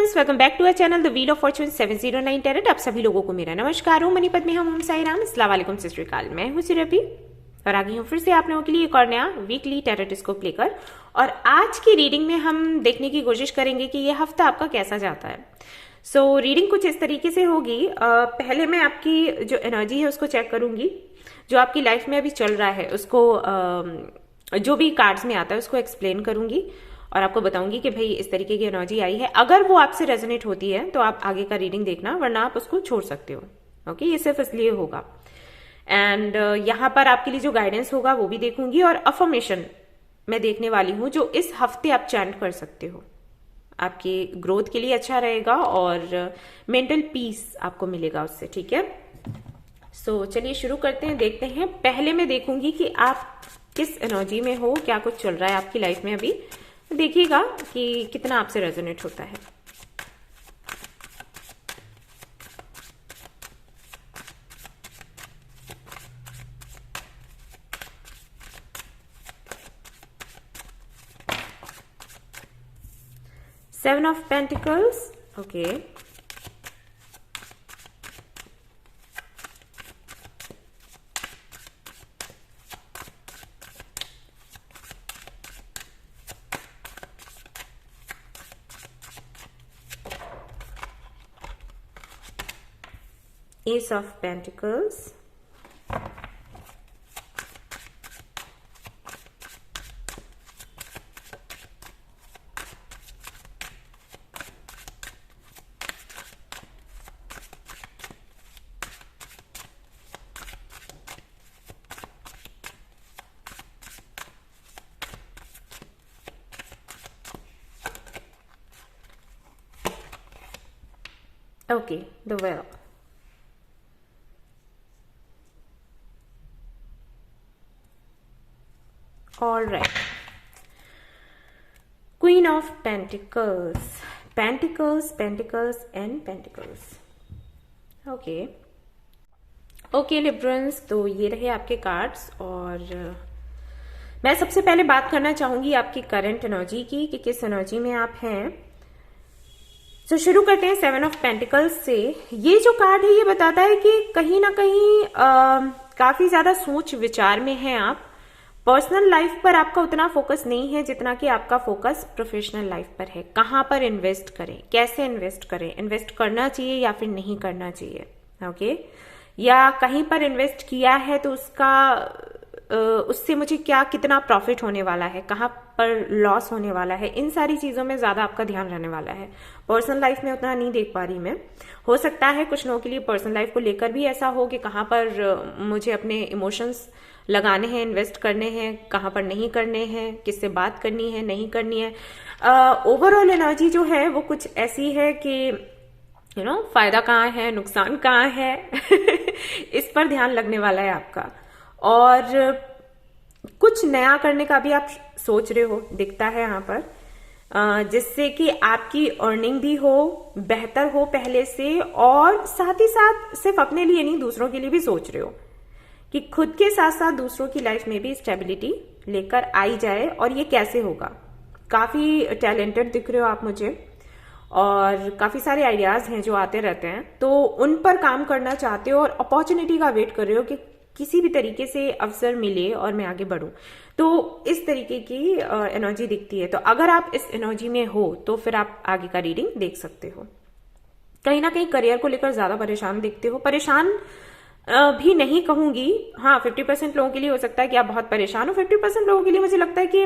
Friends, welcome back to our channel the wheel of fortune 709 tarot. आप सभी लोगों को मेरा नमस्कार हूं, मनीपत में हम साई राम। अस्सलाम वालेकुम, सत श्री अकाल। मैं हूं सिरपी और आ गई हूं फिर से आप लोगों के लिए एक और नया वीकली टैरेटिस्कोप लेकर। और आज की रीडिंग में हम देखने की कोशिश करेंगे कि ये हफ्ता आपका कैसा जाता है। सो रीडिंग कुछ इस तरीके से होगी। पहले मैं आपकी जो एनर्जी है उसको चेक करूंगी, जो आपकी लाइफ में अभी चल रहा है उसको जो भी कार्ड्स में आता है उसको एक्सप्लेन करूंगी और आपको बताऊंगी कि भाई इस तरीके की एनर्जी आई है। अगर वो आपसे रेजोनेट होती है तो आप आगे का रीडिंग देखना, वरना आप उसको छोड़ सकते हो। ओके, ये सिर्फ इसलिए होगा। एंड यहाँ पर आपके लिए जो गाइडेंस होगा वो भी देखूंगी और अफर्मेशन मैं देखने वाली हूँ जो इस हफ्ते आप चैंट कर सकते हो। आपकी ग्रोथ के लिए अच्छा रहेगा और मेंटल पीस आपको मिलेगा उससे। ठीक है, सो चलिए शुरू करते हैं, देखते हैं। पहले मैं देखूंगी कि आप किस एनर्जी में हो, क्या कुछ चल रहा है आपकी लाइफ में अभी। देखिएगा कि कितना आपसे रेजोनेट होता है। Seven of pentacles, okay. Ace of Pentacles, okay, the Well. All right. Queen of Pentacles, Pentacles, Pentacles and Pentacles. Okay okay Librans, तो ये रहे आपके कार्ड्स। और मैं सबसे पहले बात करना चाहूंगी आपकी करंट एनर्जी की कि किस एनर्जी में आप हैं। तो शुरू करते हैं सेवन ऑफ पेंटिकल्स से। ये जो कार्ड है ये बताता है कि कहीं ना कहीं काफी ज्यादा सोच विचार में हैं आप। पर्सनल लाइफ पर आपका उतना फोकस नहीं है जितना कि आपका फोकस प्रोफेशनल लाइफ पर है। कहाँ पर इन्वेस्ट करें, कैसे इन्वेस्ट करें, इन्वेस्ट करना चाहिए या फिर नहीं करना चाहिए। ओके, या कहीं पर इन्वेस्ट किया है तो उससे मुझे कितना प्रॉफिट होने वाला है, कहाँ पर लॉस होने वाला है। इन सारी चीजों में ज्यादा आपका ध्यान रहने वाला है। पर्सनल लाइफ में उतना नहीं देख पा रही मैं। हो सकता है कुछ लोगों के लिए पर्सनल लाइफ को लेकर भी ऐसा हो कि कहाँ पर मुझे अपने इमोशंस लगाने हैं, इन्वेस्ट करने हैं, कहाँ पर नहीं करने हैं, किससे बात करनी है, नहीं करनी है। ओवरऑल एनर्जी जो है वो कुछ ऐसी है कि फायदा कहाँ है, नुकसान कहाँ है इस पर ध्यान लगने वाला है आपका। और कुछ नया करने का भी आप सोच रहे हो, दिखता है यहाँ पर, जिससे कि आपकी अर्निंग भी हो, बेहतर हो पहले से। और साथ ही साथ सिर्फ अपने लिए नहीं, दूसरों के लिए भी सोच रहे हो कि खुद के साथ साथ दूसरों की लाइफ में भी स्टेबिलिटी लेकर आई जाए। और ये कैसे होगा। काफी टैलेंटेड दिख रहे हो आप मुझे और काफी सारे आइडियाज हैं जो आते रहते हैं, तो उन पर काम करना चाहते हो और अपॉर्चुनिटी का वेट कर रहे हो कि किसी भी तरीके से अवसर मिले और मैं आगे बढ़ूं। तो इस तरीके की एनर्जी दिखती है। तो अगर आप इस एनर्जी में हो तो फिर आप आगे का रीडिंग देख सकते हो। कहीं ना कहीं करियर को लेकर ज्यादा परेशान दिखते हो। परेशान भी नहीं कहूंगी, हाँ 50% लोगों के लिए हो सकता है कि आप बहुत परेशान हो। 50% लोगों के लिए मुझे लगता है कि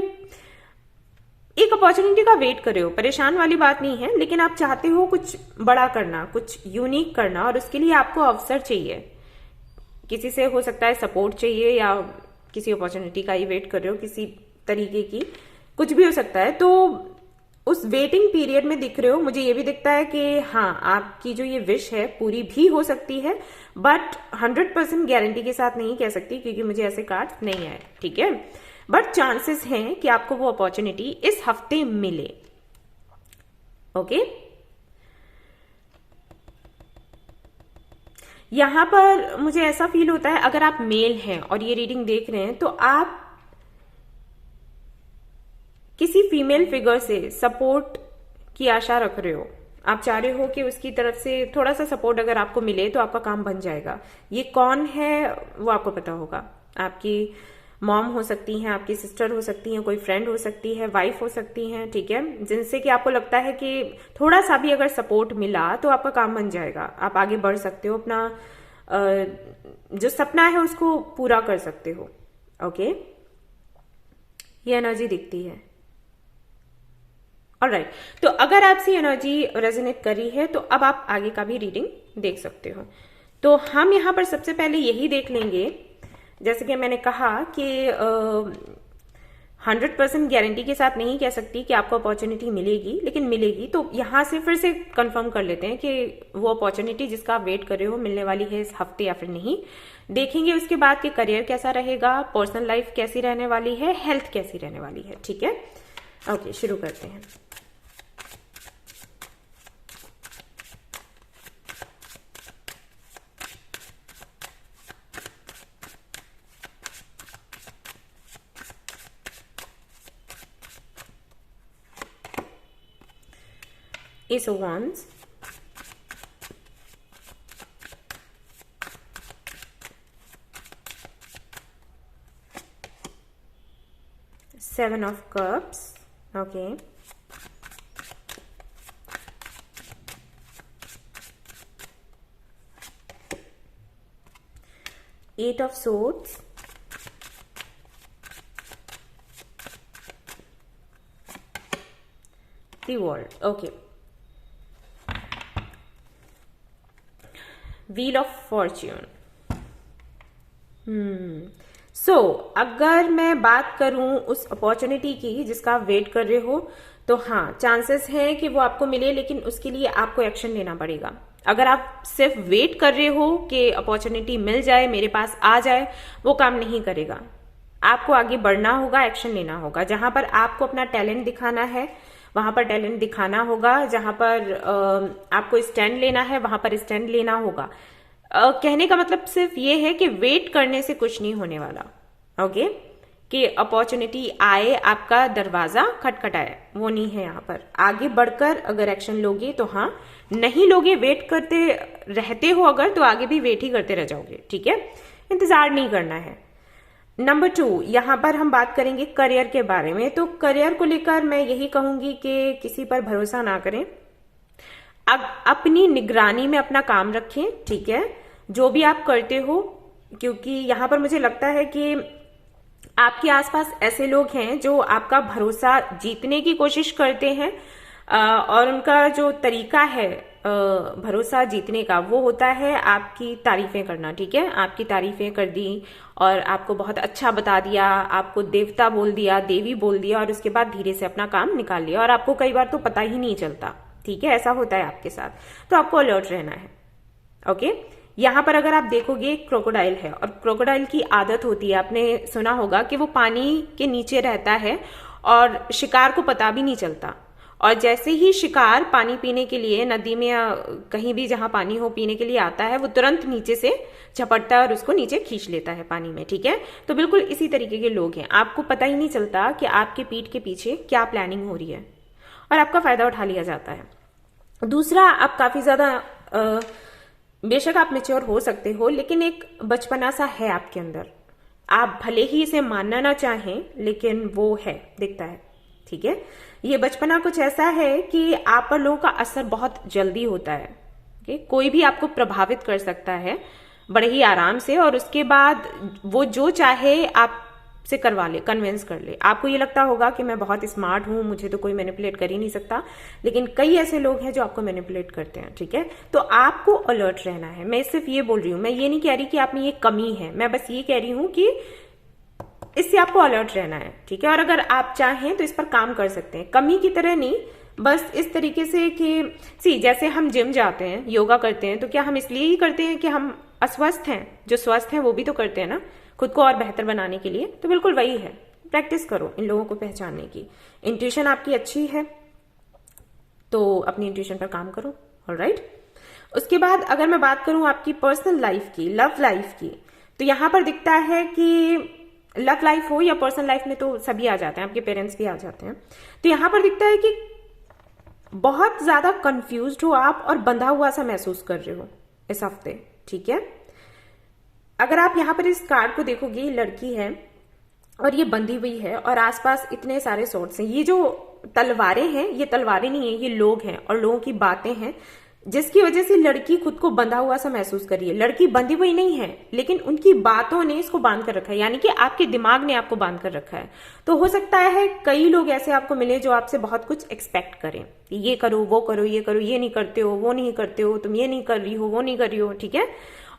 एक अपॉर्चुनिटी का वेट कर रहे हो। परेशान वाली बात नहीं है, लेकिन आप चाहते हो कुछ बड़ा करना, कुछ यूनिक करना, और उसके लिए आपको अवसर चाहिए। किसी से हो सकता है सपोर्ट चाहिए या किसी अपॉर्चुनिटी का ही वेट कर रहे हो, किसी तरीके की, कुछ भी हो सकता है। तो उस वेटिंग पीरियड में दिख रहे हो। मुझे ये भी दिखता है कि हाँ, आपकी जो ये विश है पूरी भी हो सकती है, बट 100% गारंटी के साथ नहीं कह सकती क्योंकि मुझे ऐसे कार्ड्स नहीं आए। ठीक है, बट चांसेस हैं कि आपको वो अपॉर्चुनिटी इस हफ्ते मिले। ओके, यहां पर मुझे ऐसा फील होता है, अगर आप मेल हैं और ये रीडिंग देख रहे हैं तो आप किसी फीमेल फिगर से सपोर्ट की आशा रख रहे हो। आप चाह रहे हो कि उसकी तरफ से थोड़ा सा सपोर्ट अगर आपको मिले तो आपका काम बन जाएगा। ये कौन है वो आपको पता होगा। आपकी मॉम हो सकती हैं, आपकी सिस्टर हो सकती हैं, कोई फ्रेंड हो सकती है, वाइफ हो सकती हैं, ठीक है, जिनसे कि आपको लगता है कि थोड़ा सा भी अगर सपोर्ट मिला तो आपका काम बन जाएगा, आप आगे बढ़ सकते हो, अपना जो सपना है उसको पूरा कर सकते हो। ओके, ये एनर्जी दिखती है। ऑलराइट, तो अगर आपसे एनर्जी रेजोनेट कर रही है तो अब आप आगे का भी रीडिंग देख सकते हो। तो हम यहां पर सबसे पहले यही देख लेंगे, जैसे कि मैंने कहा कि 100% गारंटी के साथ नहीं कह सकती कि आपको अपॉर्चुनिटी मिलेगी, लेकिन मिलेगी। तो यहां से फिर से कंफर्म कर लेते हैं कि वो अपॉर्चुनिटी जिसका आप वेट कर रहे हो मिलने वाली है इस हफ्ते या फिर नहीं। देखेंगे उसके बाद कि करियर कैसा रहेगा, पर्सनल लाइफ कैसी रहने वाली है, हेल्थ कैसी रहने वाली है, ठीक है। ओके, शुरू करते हैं। Ace of Wands, Seven of Cups, okay, Eight of Swords, the World, okay, wheel of fortune. So अगर मैं बात करूं उस अपॉर्चुनिटी की जिसका आप वेट कर रहे हो, तो हाँ, चांसेस हैं कि वो आपको मिले, लेकिन उसके लिए आपको एक्शन लेना पड़ेगा। अगर आप सिर्फ वेट कर रहे हो कि अपॉर्चुनिटी मिल जाए, मेरे पास आ जाए, वो काम नहीं करेगा। आपको आगे बढ़ना होगा, एक्शन लेना होगा। जहां पर आपको अपना टैलेंट दिखाना है वहां पर टैलेंट दिखाना होगा, जहां पर आपको स्टैंड लेना है वहां पर स्टैंड लेना होगा। कहने का मतलब सिर्फ ये है कि वेट करने से कुछ नहीं होने वाला। ओके, कि अपॉर्चुनिटी आए, आपका दरवाजा खटखटाए, वो नहीं है। यहाँ पर आगे बढ़कर अगर एक्शन लोगे तो हाँ, नहीं लोगे, वेट करते रहते हो अगर, तो आगे भी वेट ही करते रह जाओगे, ठीक है। इंतजार नहीं करना है। नंबर 2, यहां पर हम बात करेंगे करियर के बारे में। तो करियर को लेकर मैं यही कहूंगी कि किसी पर भरोसा ना करें, अब अपनी निगरानी में अपना काम रखें, ठीक है, जो भी आप करते हो, क्योंकि यहां पर मुझे लगता है कि आपके आसपास ऐसे लोग हैं जो आपका भरोसा जीतने की कोशिश करते हैं, और उनका जो तरीका है भरोसा जीतने का वो होता है आपकी तारीफें करना, ठीक है। आपकी तारीफें कर दी और आपको बहुत अच्छा बता दिया, आपको देवता बोल दिया, देवी बोल दिया, और उसके बाद धीरे से अपना काम निकाल लिया, और आपको कई बार तो पता ही नहीं चलता, ठीक है। ऐसा होता है आपके साथ, तो आपको अलर्ट रहना है। ओके, यहां पर अगर आप देखोगे क्रोकोडाइल है, और क्रोकोडाइल की आदत होती है, आपने सुना होगा कि वो पानी के नीचे रहता है और शिकार को पता भी नहीं चलता, और जैसे ही शिकार पानी पीने के लिए नदी में या कहीं भी जहां पानी हो पीने के लिए आता है, वो तुरंत नीचे से झपटता है और उसको नीचे खींच लेता है पानी में, ठीक है। तो बिल्कुल इसी तरीके के लोग हैं, आपको पता ही नहीं चलता कि आपके पीठ के पीछे क्या प्लानिंग हो रही है, और आपका फायदा उठा लिया जाता है। दूसरा, आप काफी ज्यादा बेशक आप मेच्योर हो सकते हो, लेकिन एक बचपना सा है आपके अंदर, आप भले ही इसे मानना ना चाहें, लेकिन वो है, दिखता है, ठीक है। ये बचपना कुछ ऐसा है कि आप पर लोगों का असर बहुत जल्दी होता है, okay? कोई भी आपको प्रभावित कर सकता है बड़े ही आराम से, और उसके बाद वो जो चाहे आपसे करवा ले, कन्विंस कर ले। आपको ये लगता होगा कि मैं बहुत स्मार्ट हूं, मुझे तो कोई मैनिपुलेट कर ही नहीं सकता, लेकिन कई ऐसे लोग हैं जो आपको मैनिपुलेट करते हैं, ठीक है। तो आपको अलर्ट रहना है। मैं सिर्फ ये बोल रही हूं, मैं ये नहीं कह रही कि आप में ये कमी है, मैं बस ये कह रही हूं कि इससे आपको अलर्ट रहना है, ठीक है। और अगर आप चाहें तो इस पर काम कर सकते हैं, कमी की तरह नहीं, बस इस तरीके से कि जैसे हम जिम जाते हैं, योगा करते हैं, तो क्या हम इसलिए ही करते हैं कि हम अस्वस्थ हैं? जो स्वस्थ हैं वो भी तो करते हैं ना, खुद को और बेहतर बनाने के लिए। तो बिल्कुल वही है, प्रैक्टिस करो इन लोगों को पहचानने की। इंट्यूशन आपकी अच्छी है तो अपनी इंट्यूशन पर काम करो, ऑलराइट। उसके बाद अगर मैं बात करूं आपकी पर्सनल लाइफ की, लव लाइफ की, तो यहां पर दिखता है कि लव लाइफ हो या पर्सनल लाइफ में तो सभी आ जाते हैं, आपके पेरेंट्स भी आ जाते हैं। तो यहां पर दिखता है कि बहुत ज्यादा कंफ्यूज्ड हो आप और बंधा हुआ सा महसूस कर रहे हो इस हफ्ते, ठीक है। अगर आप यहाँ पर इस कार्ड को देखोगे, ये लड़की है और ये बंधी हुई है और आसपास इतने सारे सोर्ट्स हैं। ये जो तलवारें हैं, ये तलवारें नहीं है, ये लोग हैं और लोगों की बातें हैं, जिसकी वजह से लड़की खुद को बंधा हुआ सा महसूस कर रही है। लड़की बंधी हुई नहीं है, लेकिन उनकी बातों ने इसको बांध कर रखा है, यानी कि आपके दिमाग ने आपको बांध कर रखा है। तो हो सकता है कई लोग ऐसे आपको मिले जो आपसे बहुत कुछ एक्सपेक्ट करें, ये करो, वो करो, ये करो, ये नहीं करते हो, वो नहीं करते हो, तुम ये नहीं कर रही हो, वो नहीं कर रही हो, ठीक है।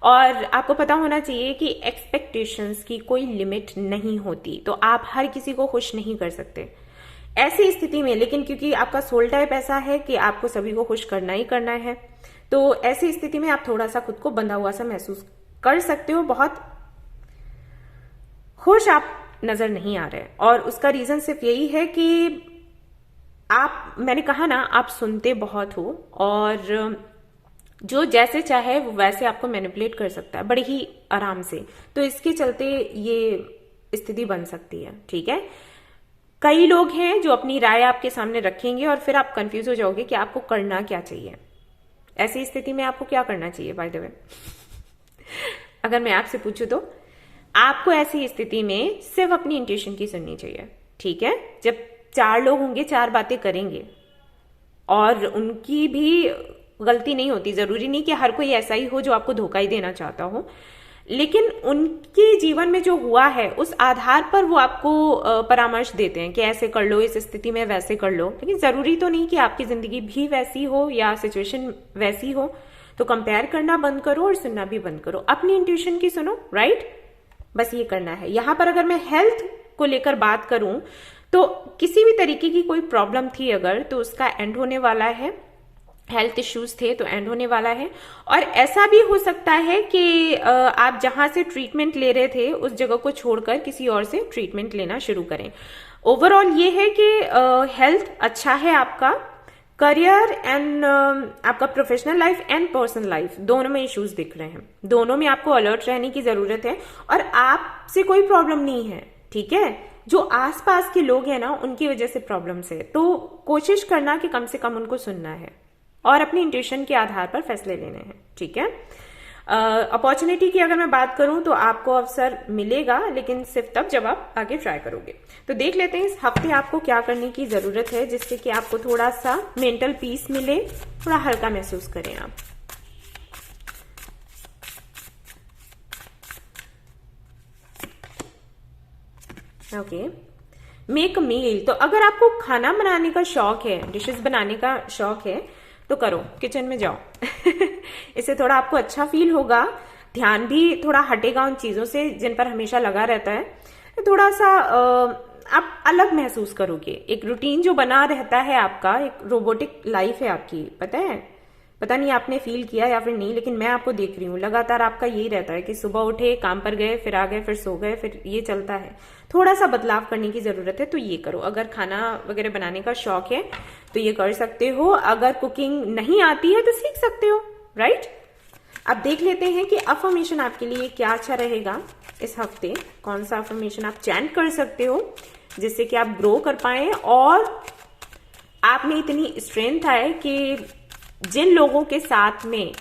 और आपको पता होना चाहिए कि एक्सपेक्टेशंस की कोई लिमिट नहीं होती, तो आप हर किसी को खुश नहीं कर सकते ऐसी स्थिति में। लेकिन क्योंकि आपका सोल टाइप ऐसा है कि आपको सभी को खुश करना ही करना है, तो ऐसी स्थिति में आप थोड़ा सा खुद को बंधा हुआ सा महसूस कर सकते हो। बहुत खुश आप नजर नहीं आ रहे, और उसका रीजन सिर्फ यही है कि आप, मैंने कहा ना, आप सुनते बहुत हो और जो जैसे चाहे वो वैसे आपको मैनिपुलेट कर सकता है बड़े ही आराम से। तो इसके चलते ये स्थिति बन सकती है, ठीक है। कई लोग हैं जो अपनी राय आपके सामने रखेंगे और फिर आप कंफ्यूज हो जाओगे कि आपको करना क्या चाहिए। ऐसी स्थिति में आपको क्या करना चाहिए, बाय द वे अगर मैं आपसे पूछूं तो आपको ऐसी स्थिति में सिर्फ अपनी इंट्यूशन की सुननी चाहिए, ठीक है। जब 4 लोग होंगे, 4 बातें करेंगे और उनकी भी गलती नहीं होती, जरूरी नहीं कि हर कोई ऐसा ही हो जो आपको धोखा ही देना चाहता हो, लेकिन उनके जीवन में जो हुआ है उस आधार पर वो आपको परामर्श देते हैं कि ऐसे कर लो, इस स्थिति में वैसे कर लो। लेकिन जरूरी तो नहीं कि आपकी जिंदगी भी वैसी हो या सिचुएशन वैसी हो। तो कंपेयर करना बंद करो और सुनना भी बंद करो, अपनी इंट्यूशन की सुनो, राइट। बस ये करना है। यहां पर अगर मैं हेल्थ को लेकर बात करूं तो किसी भी तरीके की कोई प्रॉब्लम थी अगर, तो उसका एंड होने वाला है। हेल्थ इश्यूज थे तो एंड होने वाला है। और ऐसा भी हो सकता है कि आप जहां से ट्रीटमेंट ले रहे थे उस जगह को छोड़कर किसी और से ट्रीटमेंट लेना शुरू करें। ओवरऑल ये है कि हेल्थ अच्छा है आपका, करियर एंड आपका professional life and personal life दोनों में इश्यूज दिख रहे हैं। दोनों में आपको अलर्ट रहने की जरूरत है और आपसे कोई प्रॉब्लम नहीं है, ठीक है। जो आसपास के लोग हैं ना, उनकी वजह से प्रॉब्लम्स है। तो कोशिश करना कि कम से कम उनको सुनना है और अपनी इंट्यूशन के आधार पर फैसले लेने हैं, ठीक है। अपॉर्चुनिटी की अगर मैं बात करूं तो आपको अवसर मिलेगा, लेकिन सिर्फ तब जब आप आगे ट्राई करोगे। तो देख लेते हैं इस हफ्ते आपको क्या करने की जरूरत है जिससे कि आपको थोड़ा सा मेंटल पीस मिले, थोड़ा हल्का महसूस करें आप। ओके, मेक मील। तो अगर आपको खाना बनाने का शौक है, डिशेस बनाने का शौक है, तो करो, किचन में जाओ इससे थोड़ा आपको अच्छा फील होगा, ध्यान भी थोड़ा हटेगा उन चीजों से जिन पर हमेशा लगा रहता है। थोड़ा सा आप अलग महसूस करोगे। एक रूटीन जो बना रहता है आपका, एक रोबोटिक लाइफ है आपकी, पता है, पता नहीं आपने फील किया या फिर नहीं, लेकिन मैं आपको देख रही हूँ लगातार आपका यही रहता है कि सुबह उठे, काम पर गए, फिर आ गए, फिर सो गए, फिर ये चलता है। थोड़ा सा बदलाव करने की जरूरत है, तो ये करो। अगर खाना वगैरह बनाने का शौक है तो ये कर सकते हो। अगर कुकिंग नहीं आती है तो सीख सकते हो, राइट। अब देख लेते हैं कि अफर्मेशन आपके लिए क्या अच्छा रहेगा इस हफ्ते। कौन सा अफर्मेशन आप चैंट कर सकते हो जिससे कि आप ग्रो कर पाए और आप में इतनी स्ट्रेंथ आए कि जिन लोगों के साथ में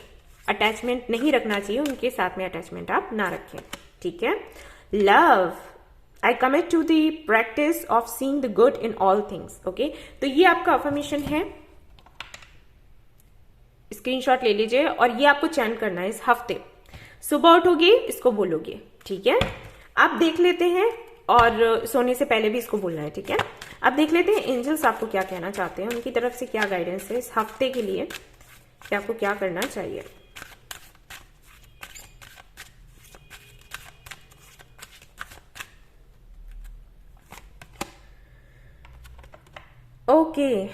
अटैचमेंट नहीं रखना चाहिए उनके साथ में अटैचमेंट आप ना रखें, ठीक है। Love, I commit to the practice of seeing the good in all things. Okay, तो ये आपका अफर्मेशन है, स्क्रीनशॉट ले लीजिए और ये आपको चैंट करना है इस हफ्ते। सुबह उठोगे इसको बोलोगे, ठीक है। आप देख लेते हैं, और सोने से पहले भी इसको बोलना है, ठीक है। अब देख लेते हैं एंजल्स आपको क्या कहना चाहते हैं, उनकी तरफ से क्या गाइडेंस है इस हफ्ते के लिए कि आपको क्या करना चाहिए। Okay,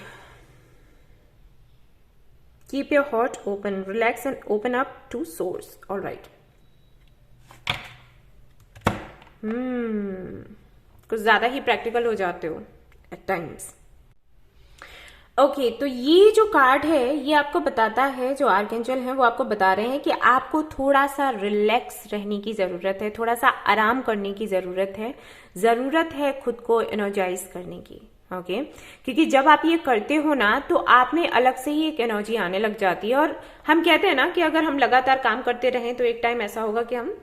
keep your heart open, relax and open up to source. All right, कुछ ज्यादा ही प्रैक्टिकल हो जाते हो एट टाइम्स। ओके, तो ये जो कार्ड है ये आपको बताता है, जो आर्कएंजल है वो आपको बता रहे हैं कि आपको थोड़ा सा रिलैक्स रहने की जरूरत है, थोड़ा सा आराम करने की जरूरत है खुद को एनर्जाइज करने की। ओके क्योंकि जब आप ये करते हो ना तो आप में अलग से ही एक एनर्जी आने लग जाती है। और हम कहते हैं ना कि अगर हम लगातार काम करते रहें तो एक टाइम ऐसा होगा कि हम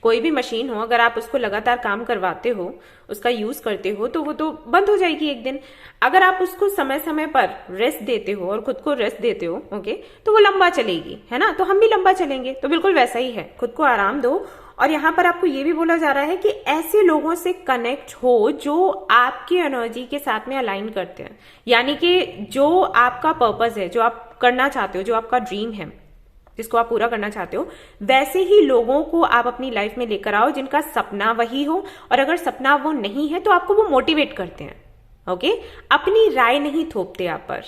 कोई भी मशीन हो, अगर आप उसको लगातार काम करवाते हो, उसका यूज करते हो, तो वो तो बंद हो जाएगी एक दिन। अगर आप उसको समय समय पर रेस्ट देते हो और खुद को रेस्ट देते हो, ओके, तो वो लंबा चलेगी, है ना। तो हम भी लंबा चलेंगे, तो बिल्कुल वैसा ही है, खुद को आराम दो। और यहाँ पर आपको ये भी बोला जा रहा है कि ऐसे लोगों से कनेक्ट हो जो आपकी एनर्जी के साथ में अलाइन करते हैं, यानी कि जो आपका पर्पस है, जो आप करना चाहते हो, जो आपका ड्रीम है, जिसको आप पूरा करना चाहते हो, वैसे ही लोगों को आप अपनी लाइफ में लेकर आओ जिनका सपना वही हो। और अगर सपना वो नहीं है तो आपको वो मोटिवेट करते हैं, ओके। अपनी राय नहीं थोपते आप पर,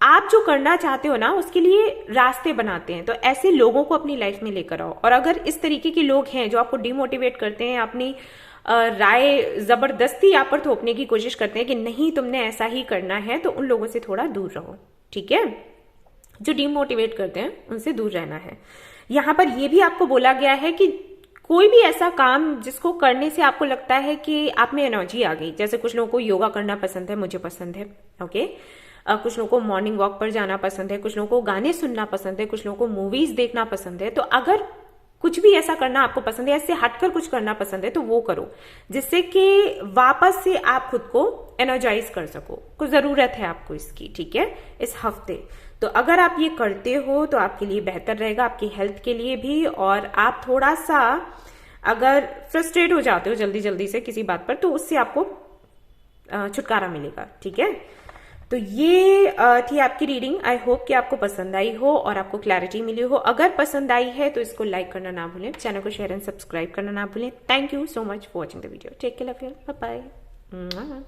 आप जो करना चाहते हो ना उसके लिए रास्ते बनाते हैं। तो ऐसे लोगों को अपनी लाइफ में लेकर आओ। और अगर इस तरीके के लोग हैं जो आपको डिमोटिवेट करते हैं, अपनी राय जबरदस्ती आप पर थोपने की कोशिश करते हैं कि नहीं तुमने ऐसा ही करना है, तो उन लोगों से थोड़ा दूर रहो, ठीक है। जो डिमोटिवेट करते हैं उनसे दूर रहना है। यहां पर यह भी आपको बोला गया है कि कोई भी ऐसा काम जिसको करने से आपको लगता है कि आप में एनर्जी आ गई, जैसे कुछ लोगों को योगा करना पसंद है, मुझे पसंद है, ओके। कुछ लोगों को मॉर्निंग वॉक पर जाना पसंद है, कुछ लोगों को गाने सुनना पसंद है, कुछ लोगों को मूवीज देखना पसंद है। तो अगर कुछ भी ऐसा करना आपको पसंद है, इससे हटकर कुछ करना पसंद है, तो वो करो जिससे कि वापस से आप खुद को एनर्जाइज कर सको। कुछ जरूरत है आपको इसकी, ठीक है, इस हफ्ते। तो अगर आप ये करते हो तो आपके लिए बेहतर रहेगा, आपकी हेल्थ के लिए भी। और आप थोड़ा सा अगर फ्रस्ट्रेट हो जाते हो जल्दी जल्दी से किसी बात पर, तो उससे आपको छुटकारा मिलेगा, ठीक है। तो ये थी आपकी रीडिंग। आई होप कि आपको पसंद आई हो और आपको क्लैरिटी मिली हो। अगर पसंद आई है तो इसको लाइक करना ना भूलें, चैनल को शेयर एंड सब्सक्राइब करना ना भूलें। Thank you so much for watching the video. Take care, love you, bye bye.